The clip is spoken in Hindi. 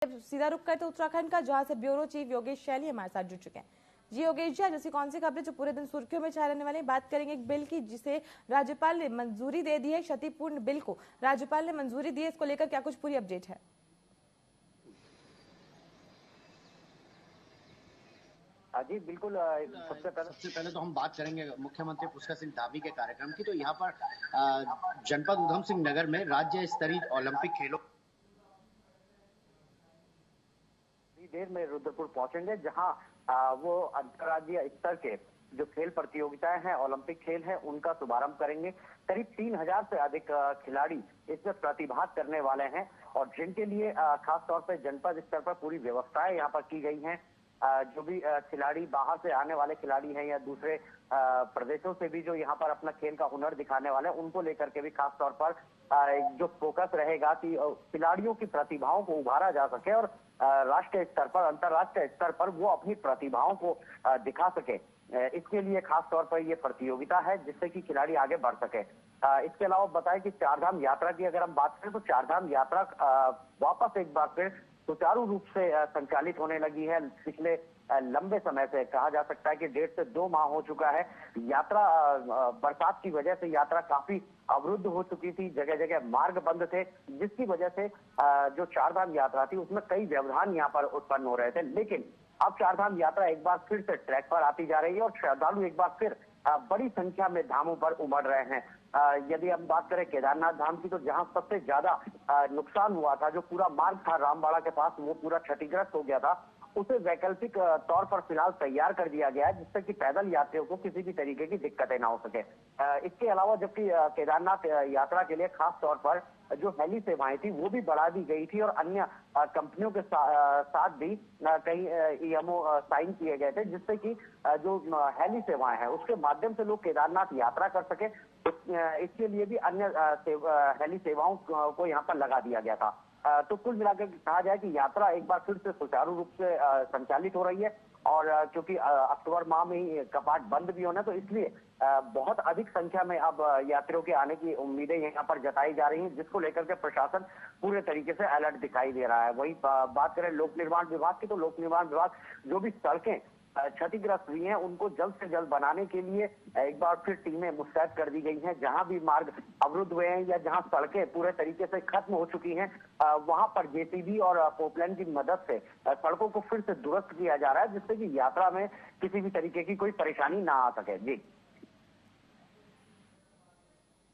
सीधा रुक करते उत्तराखंड का, जहां से ब्यूरो चीफ योगेश शैली हमारे साथ जुड़ चुके हैं। जी योगेश जी, आज ऐसी कौन सी खबरें जो पूरे दिन सुर्खियों में छाए रहने वाली? बात करेंगे एक बिल की जिसे राज्यपाल ने मंजूरी दे दी है। क्षतिपूर्ण बिल को राज्यपाल ने मंजूरी दी है, इसको लेकर क्या कुछ पूरी अपडेट है? जी बिल्कुल। सबसे पहले तो हम बात करेंगे मुख्यमंत्री पुष्कर सिंह धामी के कार्यक्रम की। तो यहाँ पर जनपद उधम सिंह नगर में राज्य स्तरीय ओलंपिक खेलों देर में रुद्रपुर पहुंचेंगे, जहां वो अंतर्राज्यीय स्तर के जो खेल प्रतियोगिताएं हैं, ओलंपिक खेल हैं, उनका शुभारंभ करेंगे। करीब 3000 से अधिक खिलाड़ी इसमें प्रतिभाग करने वाले हैं और जिनके लिए खास तौर पर जनपद स्तर पर पूरी व्यवस्थाएं यहाँ पर की गई हैं। जो भी खिलाड़ी बाहर से आने वाले खिलाड़ी हैं या दूसरे प्रदेशों से भी जो यहाँ पर अपना खेल का हुनर दिखाने वाले हैं, उनको लेकर के भी खास तौर पर जो फोकस रहेगा कि खिलाड़ियों की प्रतिभाओं को उभारा जा सके और राष्ट्रीय स्तर पर, अंतर्राष्ट्रीय स्तर पर वो अपनी प्रतिभाओं को दिखा सके। इसके लिए खास तौर पर ये प्रतियोगिता है जिससे कि खिलाड़ी आगे बढ़ सके। इसके अलावा बताएं कि चारधाम यात्रा की अगर हम बात करें तो चारधाम यात्रा वापस एक बार फिर सुचारू रूप से संचालित होने लगी है। पिछले लंबे समय से कहा जा सकता है कि 1.5 से 2 माह हो चुका है। यात्रा बरसात की वजह से यात्रा काफी अवरुद्ध हो चुकी थी, जगह जगह मार्ग बंद थे, जिसकी वजह से जो चारधाम यात्रा थी उसमें कई व्यवधान यहाँ पर उत्पन्न हो रहे थे। लेकिन अब चारधाम यात्रा एक बार फिर से ट्रैक पर आती जा रही है और श्रद्धालु एक बार फिर बड़ी संख्या में धामों पर उमड़ रहे हैं। यदि हम बात करें केदारनाथ धाम की, तो जहां सबसे ज्यादा नुकसान हुआ था, जो पूरा मार्ग था रामबाड़ा के पास, वो पूरा क्षतिग्रस्त हो गया था। उसे वैकल्पिक तौर पर फिलहाल तैयार कर दिया गया है जिससे कि पैदल यात्रियों को किसी भी तरीके की दिक्कतें ना हो सके। इसके अलावा जबकि केदारनाथ यात्रा के लिए खास तौर पर जो हेली सेवाएं थी वो भी बढ़ा दी गई थी और अन्य कंपनियों के साथ भी कई ईएमओ साइन किए गए थे, जिससे कि जो हेली सेवाएं हैं उसके माध्यम से लोग केदारनाथ यात्रा कर सके। इसके लिए भी अन्य हेली सेवाओं को यहाँ पर लगा दिया गया था। तो कुल मिलाकर कहा जाए कि यात्रा एक बार फिर से सुचारू रूप से संचालित हो रही है और क्योंकि अक्टूबर माह में ही कपाट बंद भी होना, तो इसलिए बहुत अधिक संख्या में अब यात्रियों के आने की उम्मीदें यहाँ पर जताई जा रही हैं, जिसको लेकर के प्रशासन पूरे तरीके से अलर्ट दिखाई दे रहा है। वही बात करें लोक निर्माण विभाग की, तो लोक निर्माण विभाग जो भी सड़कें क्षतिग्रस्त हुई हैं उनको जल्द से जल्द बनाने के लिए एक बार फिर टीमें मुस्तैद कर दी गई हैं। जहां भी मार्ग अवरुद्ध हुए हैं या जहां सड़कें पूरे तरीके से खत्म हो चुकी हैं, वहां पर जेसीबी और पोपलाइन की मदद से सड़कों को फिर से दुरुस्त किया जा रहा है, जिससे कि यात्रा में किसी भी तरीके की कोई परेशानी ना आ सके। जी।